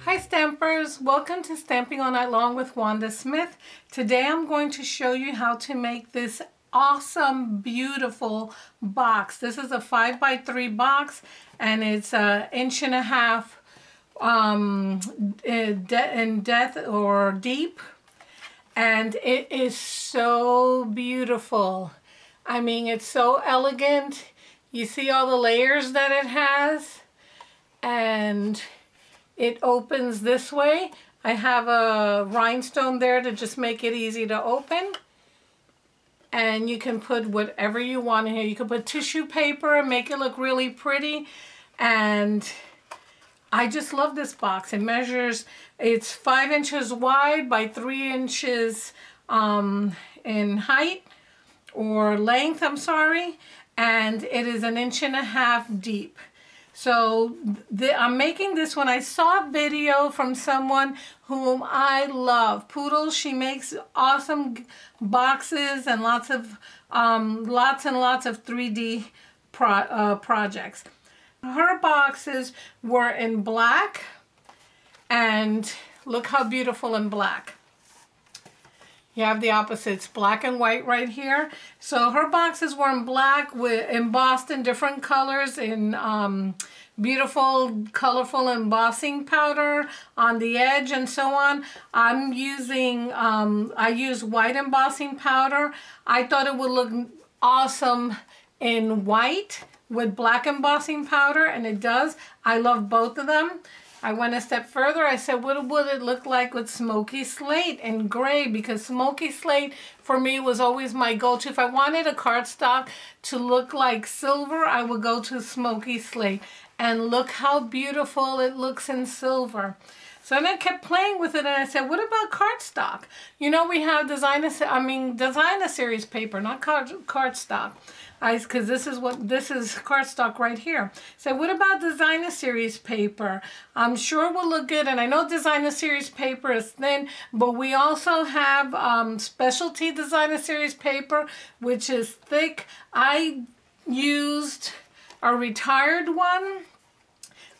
Hi Stampers, welcome to Stamping All Night Long with Wanda Smith. Today I'm going to show you how to make this awesome, beautiful box. This is a 5x3 box and it's an 1.5 in depth or deep. And it is so beautiful. I mean, it's so elegant. You see all the layers that it has, and it opens this way. I have a rhinestone there to just make it easy to open. And you can put whatever you want in here. You can put tissue paper and make it look really pretty. And I just love this box. It measures, it's 5 inches wide by 3 inches in height, or length, I'm sorry. And it is an 1.5 inches deep. So I'm making this when I saw a video from someone whom I love. Poodle, she makes awesome boxes and lots and lots of 3D projects. Her boxes were in black, and look how beautiful in black. You have the opposites, black and white right here. So her boxes were in black, embossed in different colors in beautiful, colorful embossing powder on the edge and so on. I'm using, I use white embossing powder. I thought it would look awesome in white with black embossing powder, and it does. I love both of them. I went a step further. I said, what would it look like with smoky slate and gray? Because smoky slate for me was always my go-to. If I wanted a cardstock to look like silver, I would go to smoky slate. And look how beautiful it looks in silver. So then I kept playing with it, and I said, what about cardstock? You know, we have designer series paper, not cardstock. Because this is cardstock right here. So what about designer series paper? I'm sure it will look good, and I know designer series paper is thin, but we also have specialty designer series paper, which is thick. I used a retired one.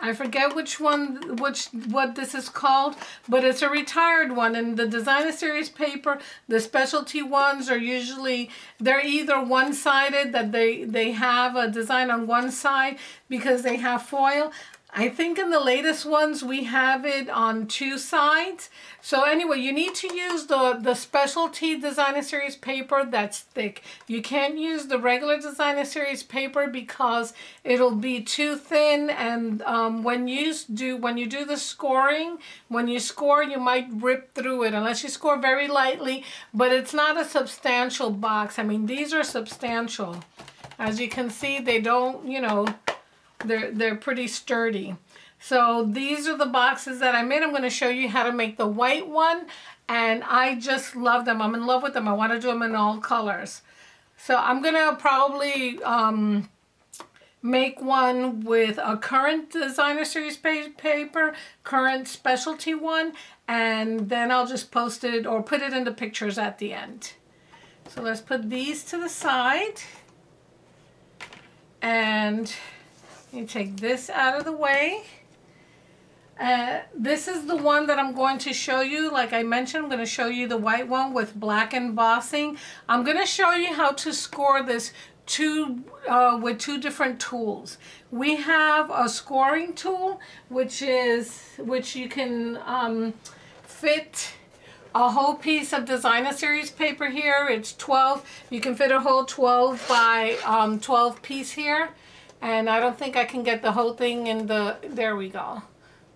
I forget which one, what this is called, but it's a retired one. And the designer series paper, the specialty ones are usually, they're either one-sided, that they have a design on one side because they have foil. I think in the latest ones we have it on 2 sides. So anyway, you need to use the specialty designer series paper that's thick. You can't use the regular designer series paper because it'll be too thin, and when you do the scoring, when you score, you might rip through it unless you score very lightly, but it's not a substantial box. I mean, these are substantial. As you can see, they don't, you know, they're pretty sturdy. So these are the boxes that I made. I'm going to show you how to make the white one, and I just love them. I'm in love with them. I want to do them in all colors. So I'm going to probably make one with a current designer series paper, current specialty one, and then I'll just post it or put it into pictures at the end. So let's put these to the side, and you take this out of the way. This is the one that I'm going to show you. Like I mentioned, I'm going to show you the white one with black embossing. I'm going to show you how to score this with 2 different tools. We have a scoring tool, which you can fit a whole piece of designer series paper here. It's 12. You can fit a whole 12 by 12 piece here. And I don't think I can get the whole thing in the, there we go,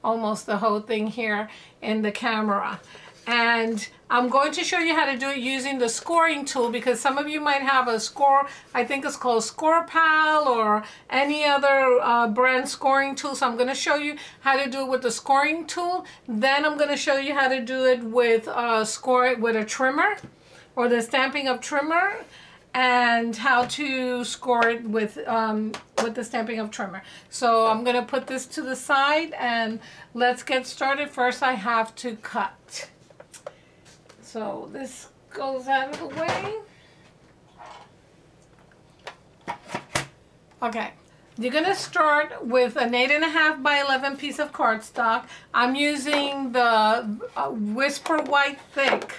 almost the whole thing here in the camera. And I'm going to show you how to do it using the scoring tool, because some of you might have a score, I think it's called ScorePal or any other brand scoring tool. So I'm going to show you how to do it with the scoring tool. Then I'm going to show you how to do it with a trimmer, or the Stampin'Up trimmer, and how to score it with the Stampin'Up trimmer. So I'm going to put this to the side and let's get started. First I have to cut. So this goes out of the way. Okay, You're going to start with an 8.5 by 11 piece of cardstock. I'm using the Whisper White Thick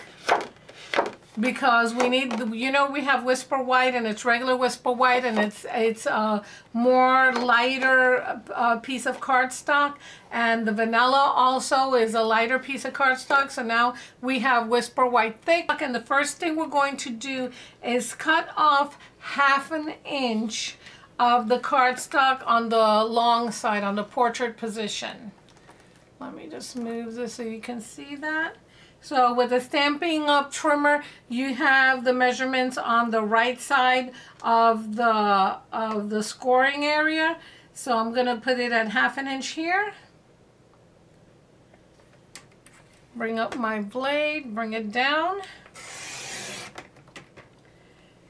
because we need, you know, we have Whisper White and it's regular Whisper White, and it's a more lighter piece of cardstock, and the vanilla also is a lighter piece of cardstock. So now we have Whisper White Thick, and the first thing we're going to do is cut off 1/2 inch of the cardstock on the long side, on the portrait position. Let me just move this so you can see that. So with the Stampin' Up trimmer, you have the measurements on the right side of the scoring area. So I'm going to put it at 1/2 inch here. Bring up my blade, bring it down.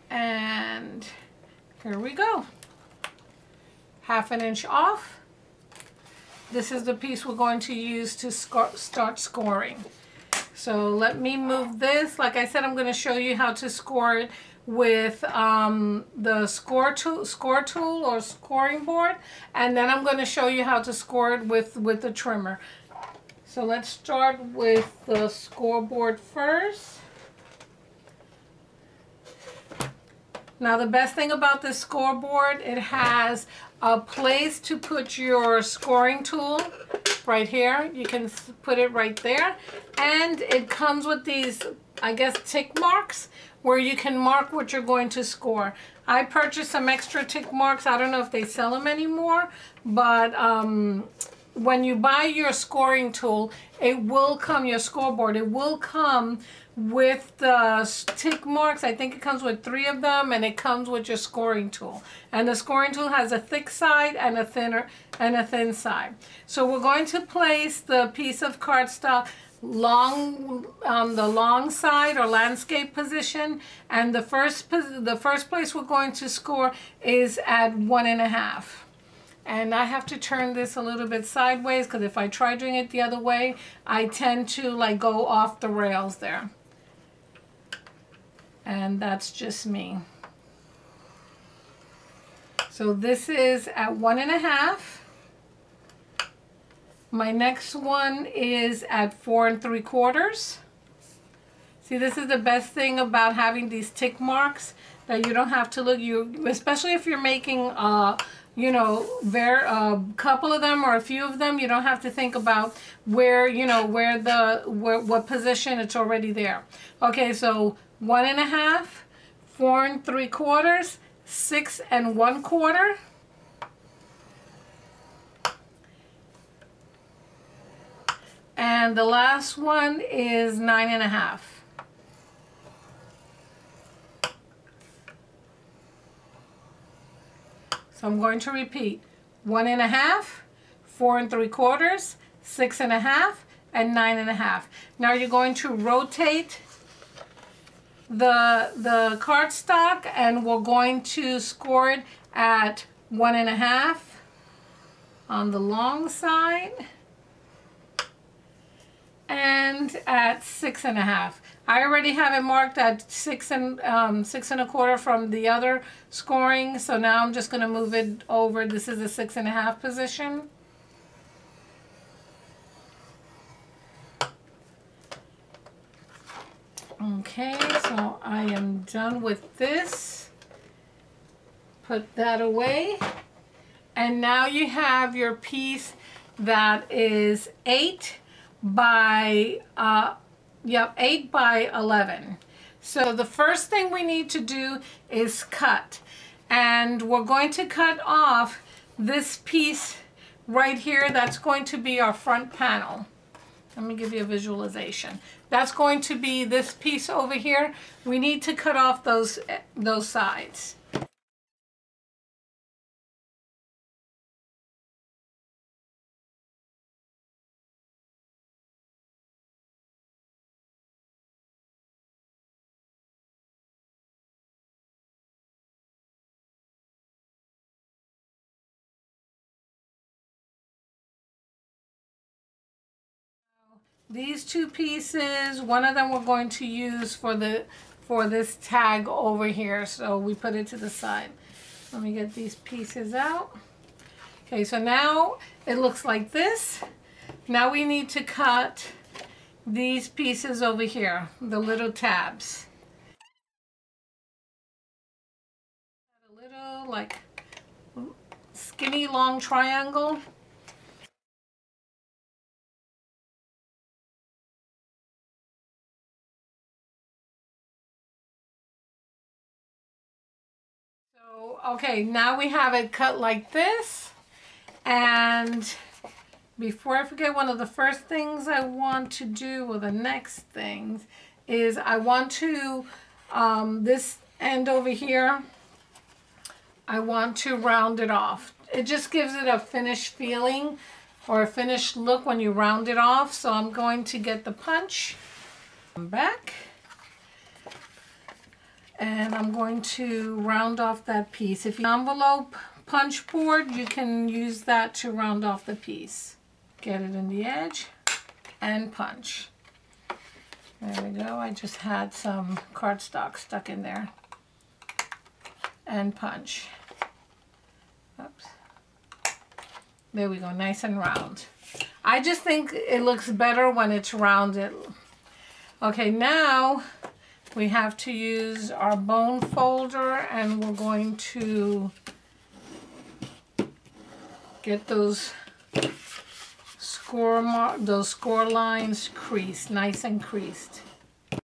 And here we go. 1/2 inch off. This is the piece we're going to use to start scoring. So let me move this. Like I said, I'm going to show you how to score it with the score tool or scoring board, and then I'm going to show you how to score it with the trimmer. So let's start with the scoreboard first. Now the best thing about this scoreboard, it has a place to put your scoring tool right here. You can put it right there, and it comes with these, I guess, tick marks where you can mark what you're going to score. I purchased some extra tick marks. I don't know if they sell them anymore, but when you buy your scoring tool, it will come, your scoreboard, it will come with the tick marks. I think it comes with 3 of them, and it comes with your scoring tool. And the scoring tool has a thick side and a thin side. So we're going to place the piece of cardstock on the long side or landscape position, and the first place we're going to score is at 1.5. And I have to turn this a little bit sideways because if I try doing it the other way, I tend to like go off the rails there. And that's just me. So this is at 1.5. My next one is at 4 3/4. See, this is the best thing about having these tick marks, that you don't have to look, especially if you're making you know, a couple of them or a few of them, you don't have to think about where, you know, what position, it's already there. Okay, so 1.5, 4 3/4, 6 1/4. And the last one is 9.5. So I'm going to repeat: 1.5, 4 3/4, 6.5, and 9.5. Now you're going to rotate the cardstock, and we're going to score it at 1.5 on the long side and at 6.5. I already have it marked at 6 1/4 from the other scoring, so now I'm just going to move it over. This is the 6.5 position. Okay, so I am done with this. Put that away. And now you have your piece that is 8 by 8 by 11. So the first thing we need to do is cut, and we're going to cut off this piece right here. That's going to be our front panel. Let me give you a visualization. That's going to be this piece over here. We need to cut off those sides. These 2 pieces, one of them we're going to use for this tag over here, so we put it to the side. Let me get these pieces out. Okay, so now it looks like this. Now we need to cut these pieces over here, the little tabs. A little like skinny long triangle. So, okay, now we have it cut like this. And before I forget, one of the first things I want to do, or the next things, is I want to, this end over here, I want to round it off. It just gives it a finished feeling or a finished look when you round it off. So I'm going to get the punch back. And I'm going to round off that piece. If you envelope punch board, you can use that to round off the piece. Get it in the edge and punch. There we go. I just had some cardstock stuck in there. And punch. Oops. There we go. Nice and round. I just think it looks better when it's rounded. Okay, now we have to use our bone folder, and we're going to get those score lines creased, nice and creased. We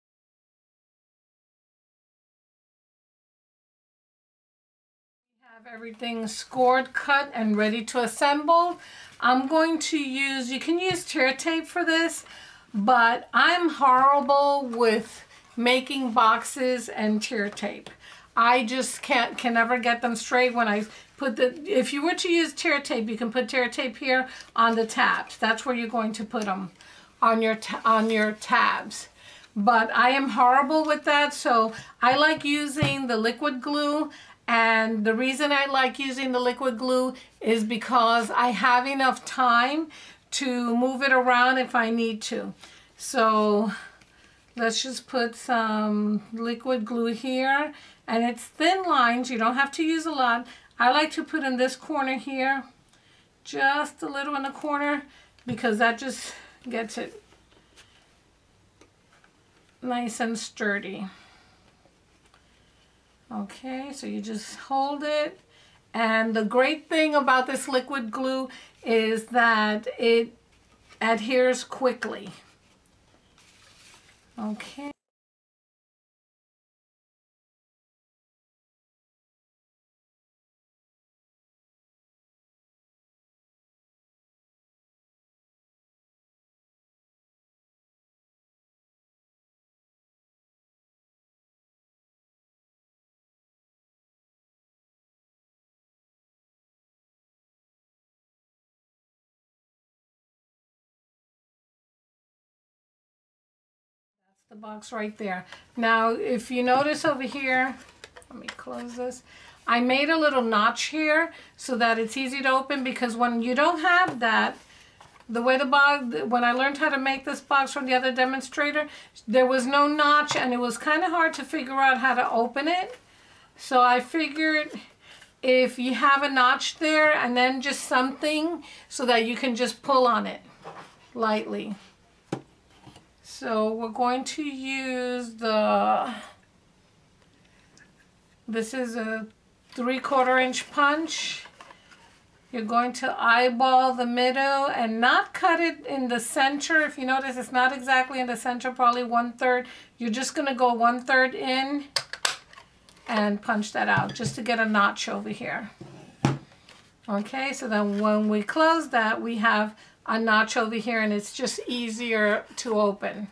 have everything scored, cut, and ready to assemble. I'm going to use, you can use tear tape for this, but I'm horrible with making boxes and tear tape. I just can never get them straight when I put if you were to use tear tape, you can put tear tape here on the tabs. That's where you're going to put them, on your tabs. But I am horrible with that, so I like using the liquid glue. And the reason I like using the liquid glue is because I have enough time to move it around if I need to. So let's just put some liquid glue here, and it's thin lines. You don't have to use a lot. I like to put in this corner here, just a little in the corner, because that just gets it nice and sturdy. Okay, so you just hold it. And the great thing about this liquid glue is that it adheres quickly. Okay. The box right there. Now, if you notice over here, let me close this. I made a little notch here so that it's easy to open, because when you don't have that, the way the box, when I learned how to make this box from the other demonstrator, there was no notch, and it was kind of hard to figure out how to open it. So I figured if you have a notch there, and then just something so that you can just pull on it lightly. So we're going to use this is a 3/4 inch punch. You're going to eyeball the middle and not cut it in the center. If you notice, it's not exactly in the center, probably 1/3. You're just going to go 1/3 in and punch that out just to get a notch over here. Okay, so then when we close that, we have a notch over here, and it's just easier to open.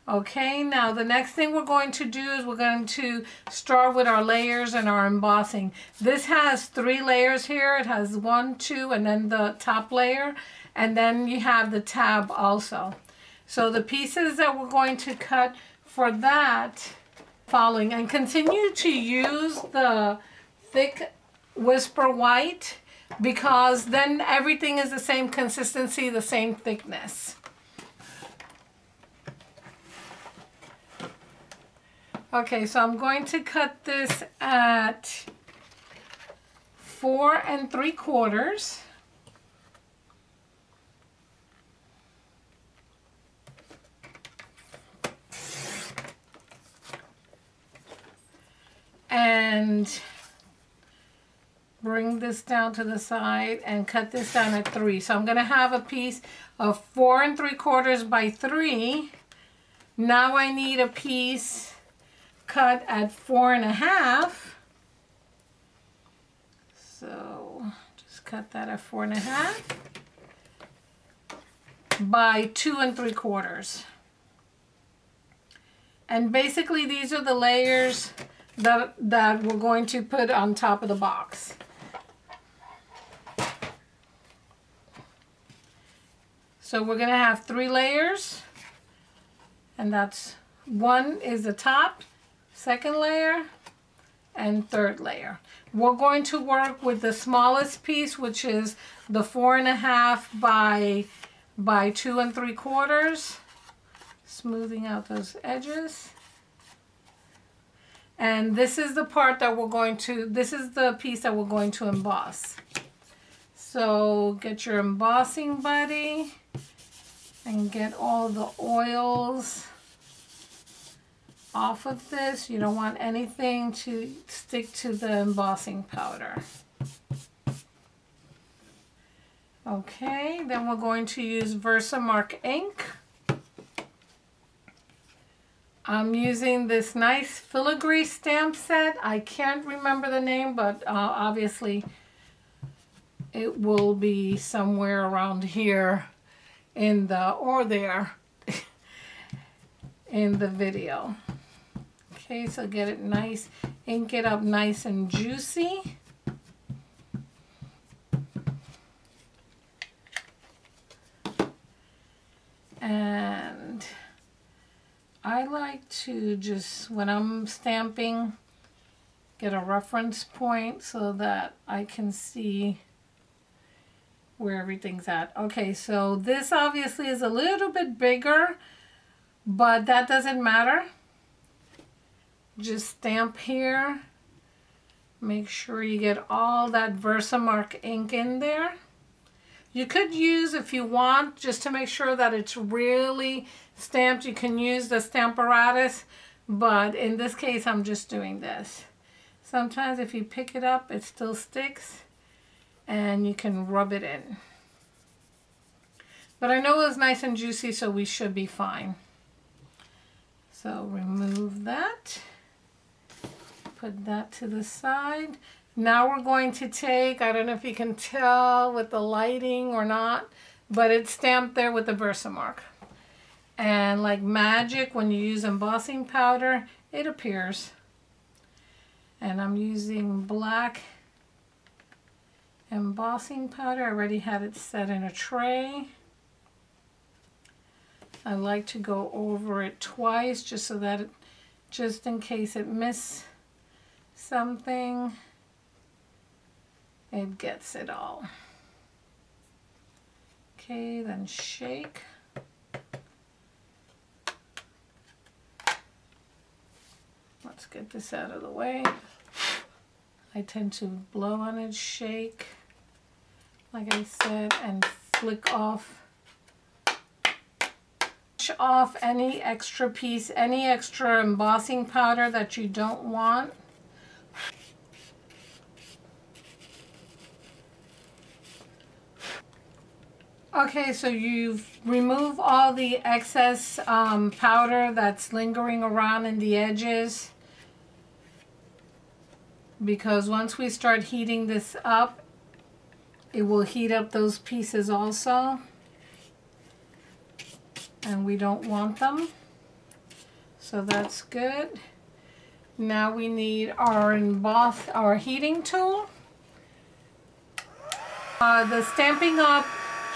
Okay, now the next thing we're going to do is we're going to start with our layers and our embossing. This has 3 layers here. It has 1, 2, and then the top layer, and then you have the tab also. So the pieces that we're going to cut for that following, and continue to use the thick Whisper White, because then everything is the same consistency, the same thickness. Okay, so I'm going to cut this at 4 3/4. And bring this down to the side and cut this down at 3. So I'm going to have a piece of 4 3/4 by 3. Now I need a piece cut at 4 1/2. So just cut that at 4 1/2 by 2 3/4. And basically these are the layers that we're going to put on top of the box. So we're going to have 3 layers, and that's 1 is the top, 2nd layer, and 3rd layer. We're going to work with the smallest piece, which is the 4 1/2 by 2 3/4, smoothing out those edges. And this is the part that we're going to, this is the piece that we're going to emboss. So get your embossing buddy and get all the oils off of this. You don't want anything to stick to the embossing powder. Okay, then we're going to use Versamark ink. I'm using this nice filigree stamp set. I can't remember the name, but obviously it will be somewhere around here in the, or there in the video. Okay, so get it nice, ink it up nice and juicy. And I like to just, when I'm stamping, get a reference point so that I can see where everything's at. Okay, so this obviously is a little bit bigger, but that doesn't matter. Just stamp here. Make sure you get all that Versamark ink in there. You could use, if you want, just to make sure that it's really stamped, you can use the Stamparatus, but in this case I'm just doing this. Sometimes if you pick it up, it still sticks, and you can rub it in. But I know it was nice and juicy, so we should be fine. So remove that, put that to the side. Now we're going to take, I don't know if you can tell with the lighting or not, but it's stamped there with the Versamark. And like magic, when you use embossing powder, it appears. And I'm using black embossing powder. I already had it set in a tray. I like to go over it twice just so that it, just in case it missed something, it gets it all. Okay, then shake. Let's get this out of the way. I tend to blow on it, shake, like I said, and flick off any extra piece, any extra embossing powder that you don't want. Okay, so you've removed all the excess powder that's lingering around in the edges, because once we start heating this up, it will heat up those pieces also, and we don't want them. So that's good. Now we need our heating tool. The Stampin'Up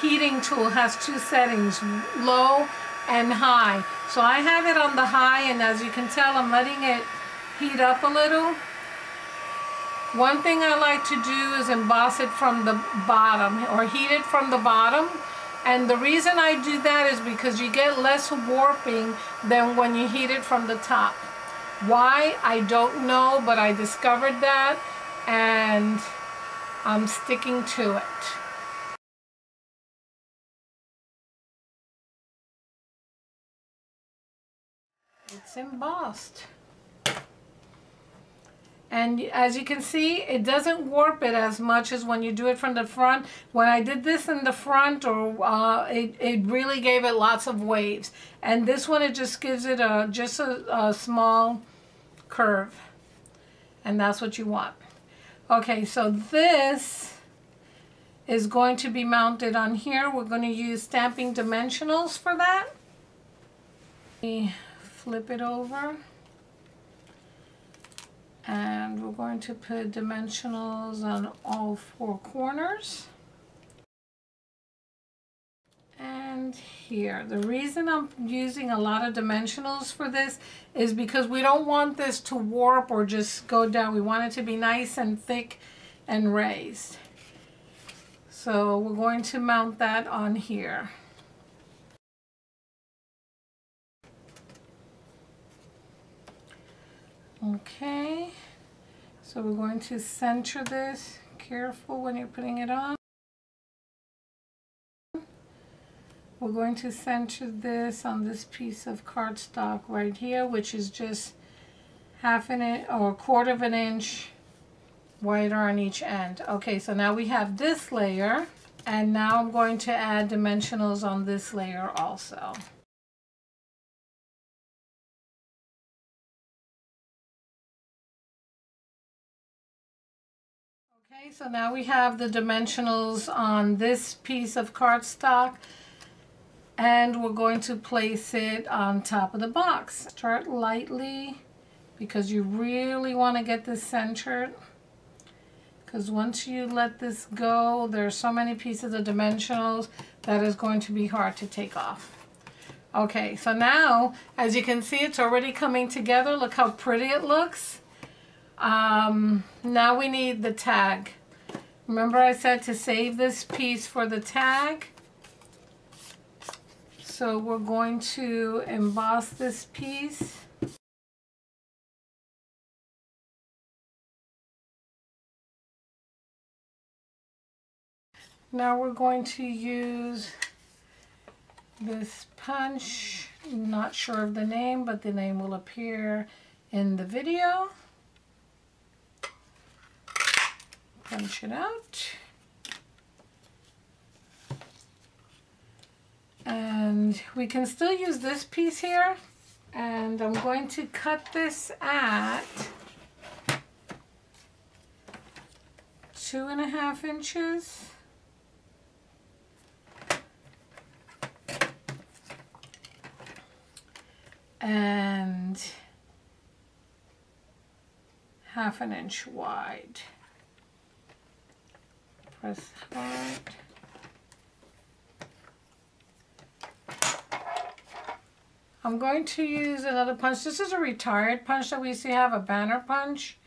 heating tool has 2 settings, low and high. So I have it on the high, and as you can tell, I'm letting it heat up a little. One thing I like to do is emboss it from the bottom, or heat it from the bottom. And the reason I do that is because you get less warping than when you heat it from the top. Why? I don't know, but I discovered that, and I'm sticking to it. It's embossed. And as you can see, it doesn't warp it as much as when you do it from the front. When I did this in the front, it really gave it lots of waves. And this one, it just gives it just a small curve. And that's what you want. Okay, so this is going to be mounted on here. We're going to use stamping dimensionals for that. Let me flip it over. And we're going to put dimensionals on all 4 corners. And here. The reason I'm using a lot of dimensionals for this is because we don't want this to warp or just go down. We want it to be nice and thick and raised. So we're going to mount that on here. Okay, so we're going to center this. Careful when you're putting it on. We're going to center this on this piece of cardstock right here, which is just half an inch or a quarter of an inch wider on each end. Okay, so now we have this layer, and now I'm going to add dimensionals on this layer also. Okay, so now we have the dimensionals on this piece of cardstock, and we're going to place it on top of the box. Start lightly because you really want to get this centered, because once you let this go, there are so many pieces of dimensionals that is going to be hard to take off. Okay, so now, as you can see, it's already coming together. Look how pretty it looks. Now we need the tag. Remember I said to save this piece for the tag? So we're going to emboss this piece. Now we're going to use this punch. Not sure of the name, but the name will appear in the video. Punch it out. And we can still use this piece here. And I'm going to cut this at 2.5 inches. And 1/2 inch wide. Press hard. I'm going to use another punch. This is a retired punch that we used to have, a banner punch.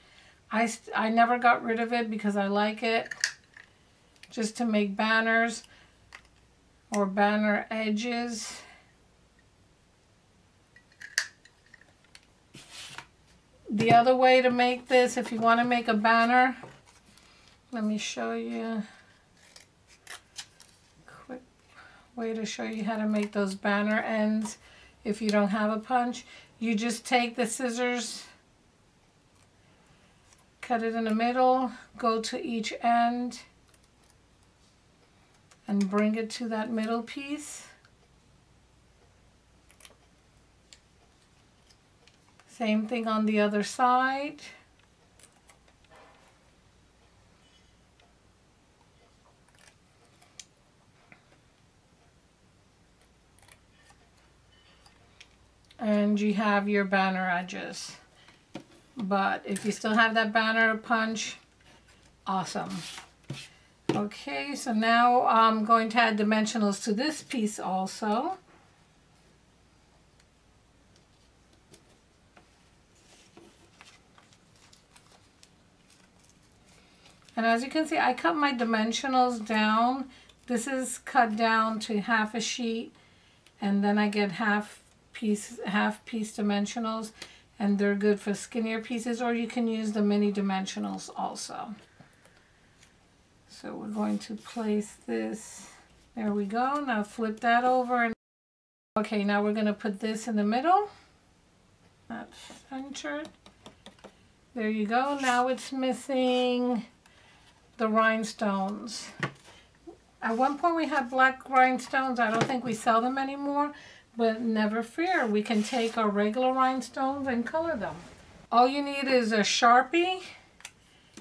I never got rid of it because I like it just to make banners or banner edges. The other way to make this, if you want to make a banner, let me show you a quick way to show you how to make those banner ends. If you don't have a punch, you just take the scissors, cut it in the middle, go to each end, and bring it to that middle piece. Same thing on the other side. And you have your banner edges. But if you still have that banner punch, awesome. Okay, so now I'm going to add dimensionals to this piece also. And as you can see, I cut my dimensionals down. This is cut down to 1/2 sheet, and then I get half piece dimensionals, and they're good for skinnier pieces, or you can use the mini dimensionals also. So we're going to place this, there we go. Now flip that over. And okay, now we're going to put this in the middle. That's centered. There you go. Now it's missing the rhinestones. At one point we had black rhinestones. I don't think we sell them anymore, but never fear. We can take our regular rhinestones and color them. All you need is a Sharpie.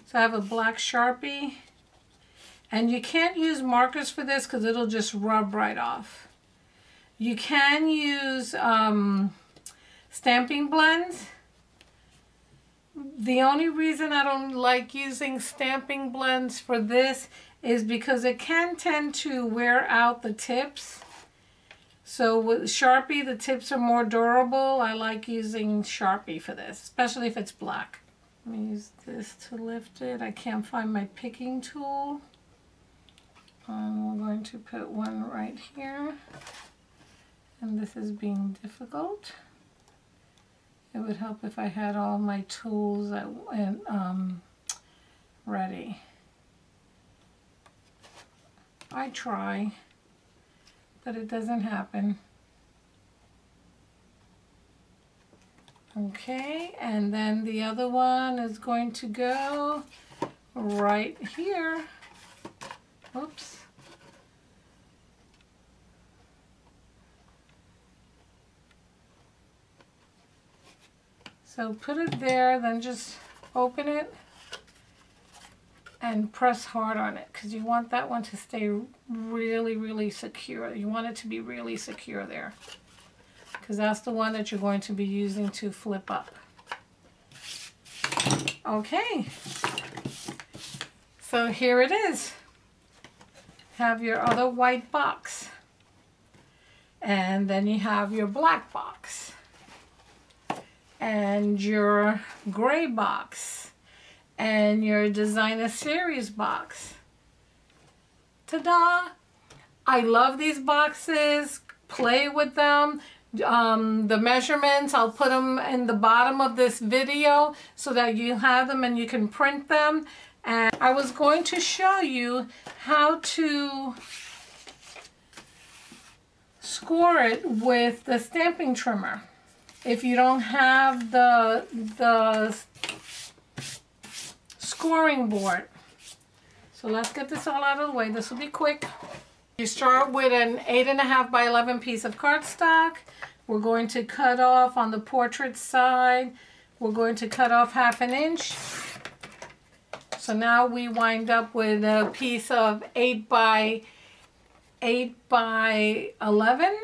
So I have a black Sharpie. And you can't use markers for this because it'll just rub right off. You can use stamping blends. The only reason I don't like using stamping blends for this is because it can tend to wear out the tips. So with Sharpie, the tips are more durable. I like using Sharpie for this, especially if it's black. Let me use this to lift it. I can't find my picking tool. We're going to put one right here. And this is being difficult. It would help if I had all my tools ready. I try, but it doesn't happen. Okay, and then the other one is going to go right here. Oops. So put it there, then just open it and press hard on it because you want that one to stay really, really secure. You want it to be really secure there because that's the one that you're going to be using to flip up. Okay, so here it is. Have your other white box, and then you have your black box and your gray box and your designer series box. Ta-da! I love these boxes. Play with them. The measurements, I'll put them in the bottom of this video so that you have them and you can print them. And I was going to show you how to score it with the stamping trimmer. If you don't have the scoring board. So let's get this all out of the way. This will be quick. You start with an 8.5 by 11 piece of cardstock. We're going to cut off on the portrait side. We're going to cut off 1/2 inch. So now we wind up with a piece of 8 by 11.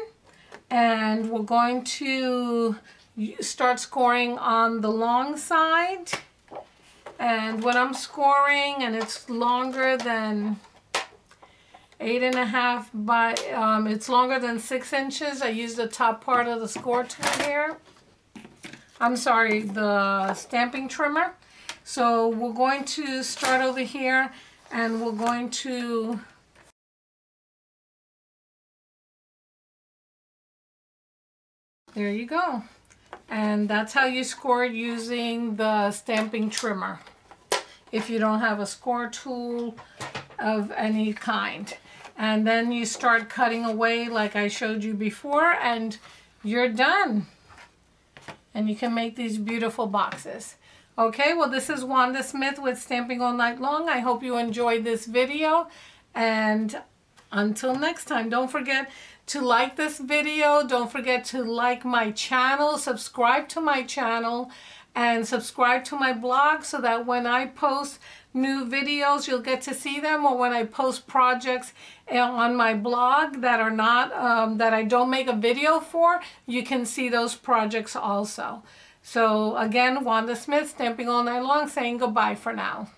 And we're going to start scoring on the long side. And when I'm scoring and it's longer than 8.5 by, it's longer than 6 inches, I use the top part of the score tool here. I'm sorry, the stamping trimmer. So we're going to start over here and we're going to there you go. And that's how you score it using the stamping trimmer if you don't have a score tool of any kind. And then you start cutting away like I showed you before and you're done. And you can make these beautiful boxes. Okay, well this is Wanda Smith with Stamping All Night Long. I hope you enjoyed this video. And until next time, don't forget to like this video. Don't forget to like my channel, subscribe to my channel, and subscribe to my blog so that when I post new videos, you'll get to see them, or when I post projects on my blog that are not, that I don't make a video for, you can see those projects also. So again, Wanda Smith, Stamping All Night Long, saying goodbye for now.